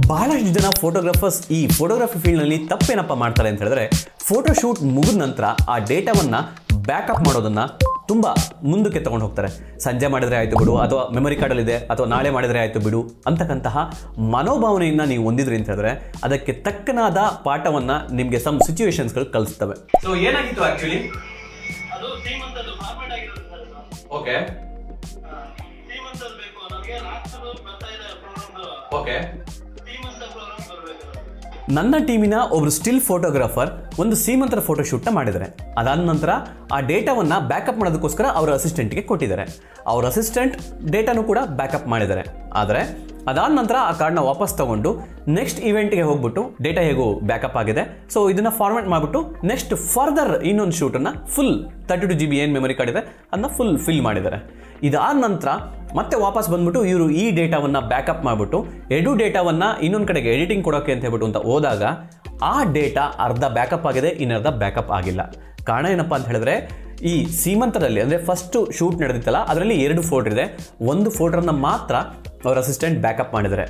ಬಹಳಷ್ಟು ಜನ ಫೋಟೋಗ್ರಾಫರ್ಸ್ ಈ ಫೋಟೋಗ್ರಫಿ ಫೀಲ್ಡ್ನಲ್ಲಿ ತಪ್ಪೇನಪ್ಪ ಮಾಡ್ತಾರೆ ಅಂತ ಹೇಳಿದ್ರೆ, ಫೋಟೋ ಶೂಟ್ ಮುಗಿದ ನಂತರ ಆ ಡೇಟಾವನ್ನು ಬ್ಯಾಕಪ್ ಮಾಡೋದನ್ನು ತುಂಬ ಮುಂದಕ್ಕೆ ತೊಗೊಂಡು ಹೋಗ್ತಾರೆ. ಸಂಜೆ ಮಾಡಿದರೆ ಆಯಿತು ಬಿಡು, ಅಥವಾ ಮೆಮೊರಿ ಕಾರ್ಡಲ್ಲಿದೆ, ಅಥವಾ ನಾಳೆ ಮಾಡಿದರೆ ಆಯಿತು ಬಿಡು ಅಂತಕ್ಕಂತಹ ಮನೋಭಾವನೆಯನ್ನು ನೀವು ಹೊಂದಿದ್ರಿ ಅಂತ ಹೇಳಿದ್ರೆ ಅದಕ್ಕೆ ತಕ್ಕನಾದ ಪಾಠವನ್ನು ನಿಮಗೆ ಸಮ್ ಸಿಚುವೇಶನ್ಸ್ಗಳು ಕಲಿಸ್ತವೆ. ಸೊ ಏನಾಗಿತ್ತು ಆ್ಯಕ್ಚುಲಿ? ಓಕೆ ಓಕೆ ನನ್ನ ಟೀಮಿನ ಒಬ್ರು ಸ್ಟಿಲ್ ಫೋಟೋಗ್ರಾಫರ್ ಒಂದು ಸೀಮಂತರ ಫೋಟೋ ಶೂಟ್ನ ಮಾಡಿದ್ದಾರೆ. ಅದಾದ ನಂತರ ಆ ಡೇಟಾವನ್ನು ಬ್ಯಾಕಪ್ ಮಾಡೋದಕ್ಕೋಸ್ಕರ ಅವರ ಅಸಿಸ್ಟೆಂಟ್ಗೆ ಕೊಟ್ಟಿದ್ದಾರೆ. ಅವರ ಅಸಿಸ್ಟೆಂಟ್ ಡೇಟಾನು ಕೂಡ ಬ್ಯಾಕಪ್ ಮಾಡಿದ್ದಾರೆ. ಆದರೆ ಅದಾದ ನಂತರ ಆ ಕಾರ್ಡ್ನ ವಾಪಸ್ ತಗೊಂಡು ನೆಕ್ಸ್ಟ್ ಇವೆಂಟ್ಗೆ ಹೋಗ್ಬಿಟ್ಟು ಡೇಟಾ ಹೇಗೋ ಬ್ಯಾಕಪ್ ಆಗಿದೆ, ಸೊ ಇದನ್ನು ಫಾರ್ಮ್ಯಾಟ್ ಮಾಡಿಬಿಟ್ಟು ನೆಕ್ಸ್ಟ್ ಫರ್ದರ್ ಇನ್ನೊಂದು ಶೂಟನ್ನು ಫುಲ್ 32 GB ಏನು ಮೆಮೊರಿ ಕಾರ್ಡ್ ಇದೆ ಅದನ್ನ ಫುಲ್ ಫಿಲ್ ಮಾಡಿದ್ದಾರೆ. ಇದಾದ ನಂತರ ಮತ್ತೆ ವಾಪಸ್ ಬಂದ್ಬಿಟ್ಟು ಇವರು ಈ ಡೇಟಾವನ್ನು ಬ್ಯಾಕಪ್ ಮಾಡಿಬಿಟ್ಟು ಎಡು ಡೇಟಾವನ್ನು ಇನ್ನೊಂದು ಕಡೆಗೆ ಎಡಿಟಿಂಗ್ ಕೊಡೋಕ್ಕೆ ಅಂತ ಹೇಳ್ಬಿಟ್ಟು ಅಂತ ಹೋದಾಗ ಆ ಡೇಟಾ ಅರ್ಧ ಬ್ಯಾಕಪ್ ಆಗಿದೆ, ಇನ್ನರ್ಧ ಬ್ಯಾಕಪ್ ಆಗಿಲ್ಲ. ಕಾರಣ ಏನಪ್ಪ ಅಂತ ಹೇಳಿದ್ರೆ, ಈ ಸೀಮಂತದಲ್ಲಿ ಅಂದರೆ ಫಸ್ಟ್ ಶೂಟ್ ನಡೆದಿತ್ತಲ್ಲ ಅದರಲ್ಲಿ 2 ಫೋಲ್ಡರ್ ಇದೆ. ಒಂದು ಫೋಲ್ಡರ್ನ ಮಾತ್ರ ಅವ್ರ ಅಸಿಸ್ಟೆಂಟ್ ಬ್ಯಾಕಪ್ ಮಾಡಿದ್ದಾರೆ,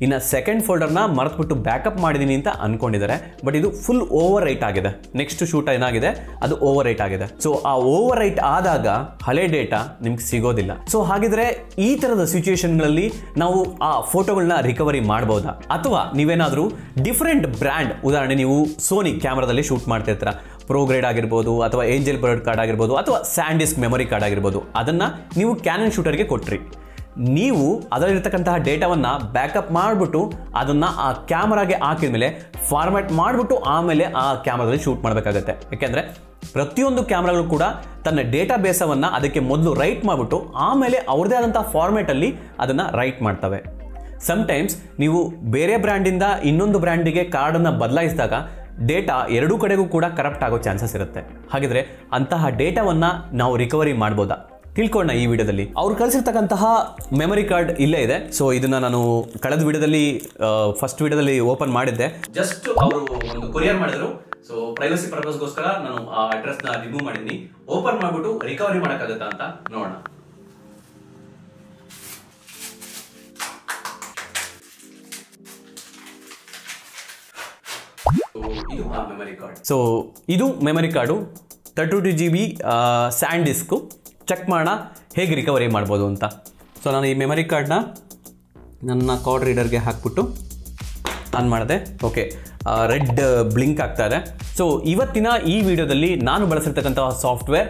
ಇನ್ನು ಸೆಕೆಂಡ್ ಫೋಲ್ಡರ್ನ ಮರೆತುಬಿಟ್ಟು ಬ್ಯಾಕಪ್ ಮಾಡಿದ್ದೀನಿ ಅಂತ ಅನ್ಕೊಂಡಿದ್ದಾರೆ. ಬಟ್ ಇದು ಫುಲ್ ಓವರ್ ರೈಟ್ ಆಗಿದೆ. ನೆಕ್ಸ್ಟ್ ಶೂಟ್ ಏನಾಗಿದೆ ಅದು ಓವರ್ ರೈಟ್ ಆಗಿದೆ. ಸೊ ಆ ಓವರ್ ರೈಟ್ ಆದಾಗ ಹಳೆ ಡೇಟಾ ನಿಮ್ಗೆ ಸಿಗೋದಿಲ್ಲ. ಸೊ ಹಾಗಿದ್ರೆ ಈ ಥರದ ಸಿಚುವೇಶನ್ಗಳಲ್ಲಿ ನಾವು ಆ ಫೋಟೋಗಳನ್ನ ರಿಕವರಿ ಮಾಡ್ಬೋದಾ? ಅಥವಾ ನೀವೇನಾದರೂ ಡಿಫ್ರೆಂಟ್ ಬ್ರ್ಯಾಂಡ್, ಉದಾಹರಣೆ ನೀವು ಸೋನಿ ಕ್ಯಾಮ್ರಾದಲ್ಲಿ ಶೂಟ್ ಮಾಡ್ತಿರ್ತೀರ, ಪ್ರೋ ಗ್ರೇಡ್ ಆಗಿರ್ಬೋದು, ಅಥವಾ ಏಂಜಲ್ ಬರ್ಡ್ ಕಾರ್ಡ್ ಆಗಿರ್ಬೋದು, ಅಥವಾ ಸ್ಯಾಂಡಿಸ್ಕ್ ಮೆಮೊರಿ ಕಾರ್ಡ್ ಆಗಿರ್ಬೋದು, ಅದನ್ನು ನೀವು ಕ್ಯಾನನ್ ಶೂಟರ್ಗೆ ಕೊಟ್ರಿ. ನೀವು ಅದರಲ್ಲಿರ್ತಕ್ಕಂತಹ ಡೇಟಾವನ್ನು ಬ್ಯಾಕಪ್ ಮಾಡಿಬಿಟ್ಟು ಅದನ್ನು ಆ ಕ್ಯಾಮ್ರಾಗೆ ಹಾಕಿದ ಮೇಲೆ ಫಾರ್ಮ್ಯಾಟ್ ಮಾಡಿಬಿಟ್ಟು ಆಮೇಲೆ ಆ ಕ್ಯಾಮ್ರಾದಲ್ಲಿ ಶೂಟ್ ಮಾಡಬೇಕಾಗತ್ತೆ. ಯಾಕೆಂದರೆ ಪ್ರತಿಯೊಂದು ಕ್ಯಾಮ್ರಾಗಳು ಕೂಡ ತನ್ನ ಡೇಟಾ ಬೇಸವನ್ನು ಅದಕ್ಕೆ ಮೊದಲು ರೈಟ್ ಮಾಡಿಬಿಟ್ಟು ಆಮೇಲೆ ಅವ್ರದ್ದೇ ಆದಂಥ ಫಾರ್ಮ್ಯಾಟಲ್ಲಿ ಅದನ್ನು ರೈಟ್ ಮಾಡ್ತವೆ. ಸಮ್ಟೈಮ್ಸ್ ನೀವು ಬೇರೆ ಬ್ರ್ಯಾಂಡಿಂದ ಇನ್ನೊಂದು ಬ್ರ್ಯಾಂಡಿಗೆ ಕಾರ್ಡನ್ನು ಬದಲಾಯಿಸಿದಾಗ ಡೇಟಾ ಎರಡೂ ಕಡೆಗೂ ಕೂಡ ಕರಪ್ಟ್ ಆಗೋ ಚಾನ್ಸಸ್ ಇರುತ್ತೆ. ಹಾಗಿದ್ರೆ ಅಂತಹ ಡೇಟಾವನ್ನು ನಾವು ರಿಕವರಿ ಮಾಡ್ಬೋದಾ? ತಿಳ್ಕೊಳ್ಳೋಣ ಈ ವಿಡಿಯೋದಲ್ಲಿ. ಅವ್ರು ಕಳಿಸಿರ್ತಕ್ಕಂತಹ ಮೆಮೊರಿ ಕಾರ್ಡ್ ಇಲ್ಲೇ ಇದೆ. ಸೊ ಇದನ್ನ ನಾನು ಕಳೆದ ವಿಡಿಯೋದಲ್ಲಿ ಫಸ್ಟ್ ವಿಡಿಯೋದಲ್ಲಿ ಓಪನ್ ಮಾಡಿದ್ದೆ. ಜಸ್ಟ್ ಅವರು ಒಂದು ಕೊರಿಯರ್ ಮಾಡಿದ್ರು. ಸೊ ಪ್ರೈವಸಿ ಪರ್ಪಸ್ಗೋಸ್ಕರ ನಾನು ಆ ಅಡ್ರೆಸ್ನ ರಿಮೂವ್ ಮಾಡಿದ್ದೀನಿ. ಓಪನ್ ಮಾಡಿಬಿಟ್ಟು ರಿಕವರಿ ಮಾಡೋಕ್ಕಾಗತ್ತಾ ಅಂತ ನೋಡೋಣ. ಇದು ಆ ಮೆಮೊರಿ ಕಾರ್ಡ್. ಸೊ ಇದು memory card 32 GB SanDisk. Check ಮಾಡೋಣ ಹೇಗೆ ರಿಕವರಿ ಮಾಡ್ಬೋದು ಅಂತ. ಸೊ ನಾನು ಈ ಮೆಮೊರಿ ಕಾರ್ಡ್ನ ನನ್ನ ಕಾರ್ಡ್ ರೀಡರ್ಗೆ ಹಾಕ್ಬಿಟ್ಟು ಆನ್ ಮಾಡಿದೆ. ಓಕೆ, ರೆಡ್ ಬ್ಲಿಂಕ್ ಆಗ್ತಾ ಇದೆ. ಸೊ ಇವತ್ತಿನ ಈ ವಿಡಿಯೋದಲ್ಲಿ ನಾನು ಬಳಸಿರ್ತಕ್ಕಂಥ ಸಾಫ್ಟ್ವೇರ್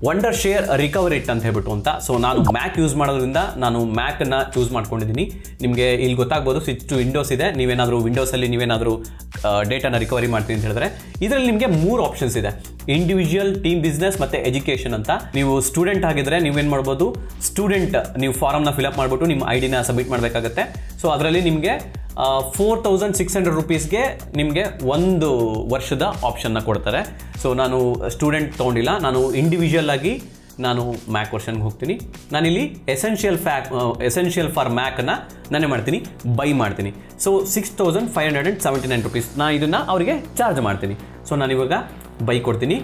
ವಂಡರ್ ಶೇರ್ ರಿಕವರಿಟ್ ಅಂತ ಹೇಳ್ಬಿಟ್ಟು ಅಂತ. ಸೊ ನಾನು ಮ್ಯಾಕ್ ಯೂಸ್ ಮಾಡೋದ್ರಿಂದ ನಾನು ಮ್ಯಾಕನ್ನು ಚೂಸ್ ಮಾಡ್ಕೊಂಡಿದ್ದೀನಿ. ನಿಮಗೆ ಇಲ್ಲಿ ಗೊತ್ತಾಗ್ಬೋದು, ಸ್ವಿಚ್ ಟು ವಿಂಡೋಸ್ ಇದೆ. ನೀವೇನಾದರೂ ವಿಂಡೋಸಲ್ಲಿ ನೀವೇನಾದರೂ ಡೇಟಾನ ರಿಕವರಿ ಮಾಡ್ತೀನಿ ಅಂತ ಹೇಳಿದ್ರೆ ಇದರಲ್ಲಿ ನಿಮಗೆ 3 ಆಪ್ಷನ್ಸ್ ಇದೆ: ಇಂಡಿವಿಜುವಲ್, ಟೀಮ್ ಬಿಸ್ನೆಸ್ ಮತ್ತು ಎಜುಕೇಷನ್ ಅಂತ. ನೀವು ಸ್ಟೂಡೆಂಟ್ ಆಗಿದ್ರೆ ನೀವೇನು ಮಾಡ್ಬೋದು, ಸ್ಟೂಡೆಂಟ್ ನೀವು ಫಾರಮ್ನ ಫಿಲಪ್ ಮಾಡಿಬಿಟ್ಟು ನಿಮ್ಮ ಐಡಿನ ಸಬ್ಮಿಟ್ ಮಾಡಬೇಕಾಗತ್ತೆ. ಸೊ ಅದರಲ್ಲಿ ನಿಮಗೆ 4600 ರೂಪೀಸ್ಗೆ ನಿಮಗೆ 1 ವರ್ಷದ ಆಪ್ಷನ್ನ ಕೊಡ್ತಾರೆ. ಸೊ ನಾನು ಸ್ಟೂಡೆಂಟ್ ತೊಗೊಂಡಿಲ್ಲ, ನಾನು ಇಂಡಿವಿಜುವಲ್ ಆಗಿ ನಾನು ಮ್ಯಾಕ್ ವರ್ಷನ್ಗೆ ಹೋಗ್ತೀನಿ. ನಾನಿಲ್ಲಿ ಎಸೆನ್ಷಿಯಲ್ ಫಾರ್ ಮ್ಯಾಕನ್ನು ನಾನೇ ಮಾಡ್ತೀನಿ, ಬೈ ಮಾಡ್ತೀನಿ. ಸೊ 6579 ರೂಪೀಸ್ ನಾನು ಇದನ್ನು ಅವರಿಗೆ ಚಾರ್ಜ್ ಮಾಡ್ತೀನಿ. ಸೊ ನಾನಿವಾಗ ಬೈ ಕೊಡ್ತೀನಿ.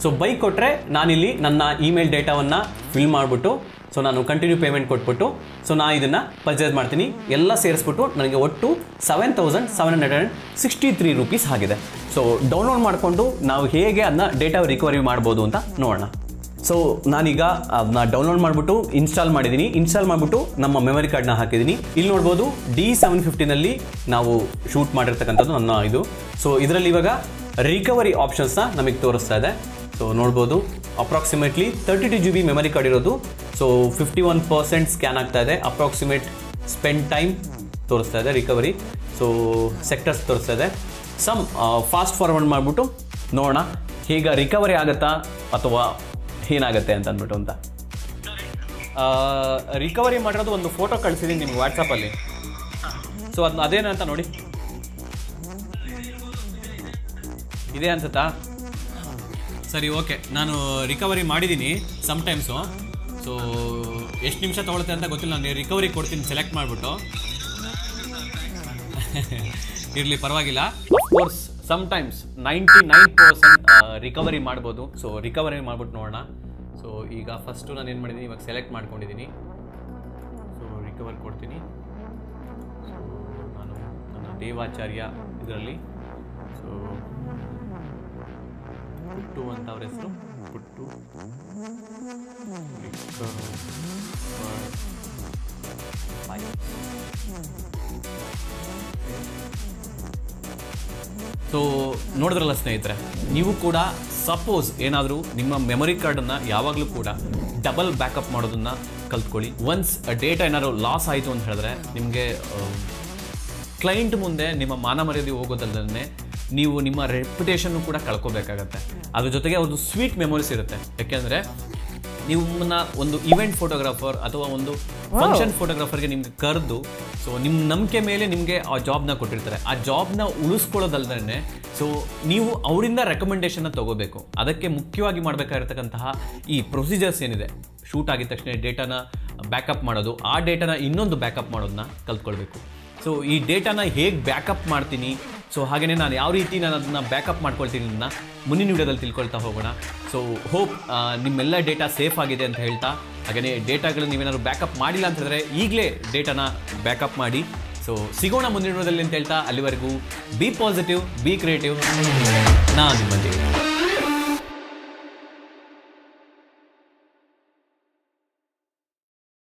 ಸೊ ಬೈ ಕೊಟ್ಟರೆ ನಾನಿಲ್ಲಿ ನನ್ನ ಇಮೇಲ್ ಡೇಟಾವನ್ನು ಫಿಲ್ ಮಾಡಿಬಿಟ್ಟು ಸೊ ನಾನು ಕಂಟಿನ್ಯೂ ಪೇಮೆಂಟ್ ಕೊಟ್ಬಿಟ್ಟು ಸೊ ನಾನು ಇದನ್ನು ಪರ್ಚೇಸ್ ಮಾಡ್ತೀನಿ. ಎಲ್ಲ ಸೇರಿಸ್ಬಿಟ್ಟು ನನಗೆ ಒಟ್ಟು 7763 ರೂಪೀಸ್ ಆಗಿದೆ. ಸೊ ಡೌನ್ಲೋಡ್ ಮಾಡಿಕೊಂಡು ನಾವು ಹೇಗೆ ಅದನ್ನ ಡೇಟಾ ರಿಕವರಿ ಮಾಡ್ಬೋದು ಅಂತ ನೋಡೋಣ. ಸೊ ನಾನೀಗ ಅದನ್ನ ಡೌನ್ಲೋಡ್ ಮಾಡಿಬಿಟ್ಟು ಇನ್ಸ್ಟಾಲ್ ಮಾಡಿದ್ದೀನಿ. ಇನ್ಸ್ಟಾಲ್ ಮಾಡಿಬಿಟ್ಟು ನಮ್ಮ ಮೆಮೊರಿ ಕಾರ್ಡ್ನ ಹಾಕಿದ್ದೀನಿ. ಇಲ್ಲಿ ನೋಡ್ಬೋದು D750ನಲ್ಲಿ ನಾವು ಶೂಟ್ ಮಾಡಿರ್ತಕ್ಕಂಥದ್ದು ನನ್ನ ಇದು. ಸೊ ಇದರಲ್ಲಿ ಇವಾಗ ರಿಕವರಿ ಆಪ್ಷನ್ಸ್ನ ನಮಗೆ ತೋರಿಸ್ತಾ ಇದೆ. ಸೊ ನೋಡ್ಬೋದು ಅಪ್ರಾಕ್ಸಿಮೇಟ್ಲಿ 32 GB ಮೆಮೊರಿ ಕಾರ್ಡ್ ಇರೋದು. ಸೊ 51% ಸ್ಕ್ಯಾನ್ ಆಗ್ತಾ ಇದೆ. ಅಪ್ರಾಕ್ಸಿಮೇಟ್ ಸ್ಪೆಂಡ್ ಟೈಮ್ ತೋರಿಸ್ತಾ ಇದೆ, ರಿಕವರಿ. ಸೊ ಸೆಕ್ಟರ್ಸ್ ತೋರಿಸ್ತಾ ಇದೆ. ಸಮ್ ಫಾಸ್ಟ್ ಫಾರ್ವರ್ಡ್ ಮಾಡಿಬಿಟ್ಟು ನೋಡೋಣ ಹೇಗೆ ರಿಕವರಿ ಆಗುತ್ತಾ ಅಥವಾ ಏನಾಗುತ್ತೆ ಅಂತ ಅಂದ್ಬಿಟ್ಟು ಅಂತ. ರಿಕವರಿ ಮಾಡಿರೋದು ಒಂದು ಫೋಟೋ ಕಳಿಸಿದ್ದೀನಿ ನಿಮ್ಗೆ ವಾಟ್ಸಪ್ಪಲ್ಲಿ. ಸೊ ಅದನ್ನ ಅದೇನಂತ ನೋಡಿ, ಇದೆ ಅನ್ಸುತ್ತಾ? ಸರಿ, ಓಕೆ, ನಾನು ರಿಕವರಿ ಮಾಡಿದ್ದೀನಿ ಸಮ್ಟೈಮ್ಸು. ಸೊ ಎಷ್ಟು ನಿಮಿಷ ತೊಗೊಳುತ್ತೆ ಅಂತ ಗೊತ್ತಿಲ್ಲ. ನಾನು ರಿಕವರಿ ಕೊಡ್ತೀನಿ ಸೆಲೆಕ್ಟ್ ಮಾಡಿಬಿಟ್ಟು. ಇರಲಿ, ಪರವಾಗಿಲ್ಲ. ಅಫ್ಕೋರ್ಸ್ ಸಮ್ಟೈಮ್ಸ್ 99% ರಿಕವರಿ ಮಾಡ್ಬೋದು. ಸೊ ರಿಕವರಿ ಮಾಡ್ಬಿಟ್ಟು ನೋಡೋಣ. ಸೊ ಈಗ ಫಸ್ಟು ನಾನು ಏನು ಮಾಡಿದ್ದೀನಿ, ಇವಾಗ ಸೆಲೆಕ್ಟ್ ಮಾಡ್ಕೊಂಡಿದ್ದೀನಿ. ಸೊ ರಿಕವರ್ ಕೊಡ್ತೀನಿ. ದೇವಾಚಾರ್ಯ ಇದರಲ್ಲಿ. ಸೊ ಪುಟ್ಟು ಅಂತ ಅವ್ರ ಹೆಸರು, ಪುಟ್ಟು. ಸೊ ನೋಡಿದ್ರಲ್ಲ ಸ್ನೇಹಿತರೆ, ನೀವು ಕೂಡ ಸಪೋಸ್ ಏನಾದರೂ ನಿಮ್ಮ ಮೆಮೊರಿ ಕಾರ್ಡನ್ನು ಯಾವಾಗಲೂ ಕೂಡ ಡಬಲ್ ಬ್ಯಾಕಪ್ ಮಾಡೋದನ್ನು ಕಲ್ತ್ಕೊಳ್ಳಿ. ಒನ್ಸ್ ಡೇಟಾ ಏನಾದ್ರು ಲಾಸ್ ಆಯಿತು ಅಂತ ಹೇಳಿದ್ರೆ ನಿಮಗೆ ಕ್ಲೈಂಟ್ ಮುಂದೆ ನಿಮ್ಮ ಮಾನ ಮರ್ಯಾದೆ ಹೋಗೋದಲ್ಲದೆ ನೀವು ನಿಮ್ಮ ರೆಪ್ಯುಟೇಷನ್ನು ಕೂಡ ಕಳ್ಕೋಬೇಕಾಗತ್ತೆ. ಅದ್ರ ಜೊತೆಗೆ ಅವ್ರದ್ದು ಸ್ವೀಟ್ ಮೆಮೊರೀಸ್ ಇರುತ್ತೆ. ಯಾಕೆಂದರೆ ನಿಮ್ಮನ್ನ ಒಂದು ಇವೆಂಟ್ ಫೋಟೋಗ್ರಾಫರ್ ಅಥವಾ ಒಂದು ಫಂಕ್ಷನ್ ಫೋಟೋಗ್ರಾಫರ್ಗೆ ನಿಮ್ಗೆ ಕರೆದು ಸೊ ನಿಮ್ಮ ನಂಬಿಕೆ ಮೇಲೆ ನಿಮಗೆ ಆ ಜಾಬ್ನ ಕೊಟ್ಟಿರ್ತಾರೆ. ಆ ಜಾಬ್ನ ಉಳಿಸ್ಕೊಳ್ಳೋದಲ್ದೇ ಸೊ ನೀವು ಅವರಿಂದ ರೆಕಮೆಂಡೇಷನ್ನ ತೊಗೋಬೇಕು. ಅದಕ್ಕೆ ಮುಖ್ಯವಾಗಿ ಮಾಡಬೇಕಾಗಿರ್ತಕ್ಕಂತಹ ಈ ಪ್ರೊಸೀಜರ್ಸ್ ಏನಿದೆ, ಶೂಟ್ ಆಗಿದ ತಕ್ಷಣ ಡೇಟಾನ ಬ್ಯಾಕಪ್ ಮಾಡೋದು, ಆ ಡೇಟಾನ ಇನ್ನೊಂದು ಬ್ಯಾಕಪ್ ಮಾಡೋದನ್ನ ಕಲ್ತ್ಕೊಳ್ಬೇಕು. ಸೊ ಈ ಡೇಟಾನ ಹೇಗೆ ಬ್ಯಾಕಪ್ ಮಾಡ್ತೀನಿ, ಸೊ ಹಾಗೆಯೇ ನಾನು ಯಾವ ರೀತಿ ನಾನು ಅದನ್ನು ಬ್ಯಾಕಪ್ ಮಾಡ್ಕೊಳ್ತೀನಿ ಅನ್ನೋದನ್ನ ಮುಂದಿನ ವಿಡಿಯೋದಲ್ಲಿ ತಿಳ್ಕೊಳ್ತಾ ಹೋಗೋಣ. ಸೊ ಹೋಪ್ ನಿಮ್ಮೆಲ್ಲ ಡೇಟಾ ಸೇಫ್ ಆಗಿದೆ ಅಂತ ಹೇಳ್ತಾ, ಹಾಗೆಯೇ ಡೇಟಾಗಳು ನೀವೇನಾದ್ರು ಬ್ಯಾಕಪ್ ಮಾಡಿಲ್ಲ ಅಂತ ಹೇಳಿದ್ರೆ ಈಗಲೇ ಡೇಟಾನ ಬ್ಯಾಕಪ್ ಮಾಡಿ. ಸೊ ಸಿಗೋಣ ಮುಂದಿನ ವಿಡಿಯೋದಲ್ಲಿ ಅಂತ ಹೇಳ್ತಾ, ಅಲ್ಲಿವರೆಗೂ ಬಿ ಪಾಸಿಟಿವ್, ಬಿ ಕ್ರಿಯೇಟಿವ್. ನಾನು ನಿಮ್ಮ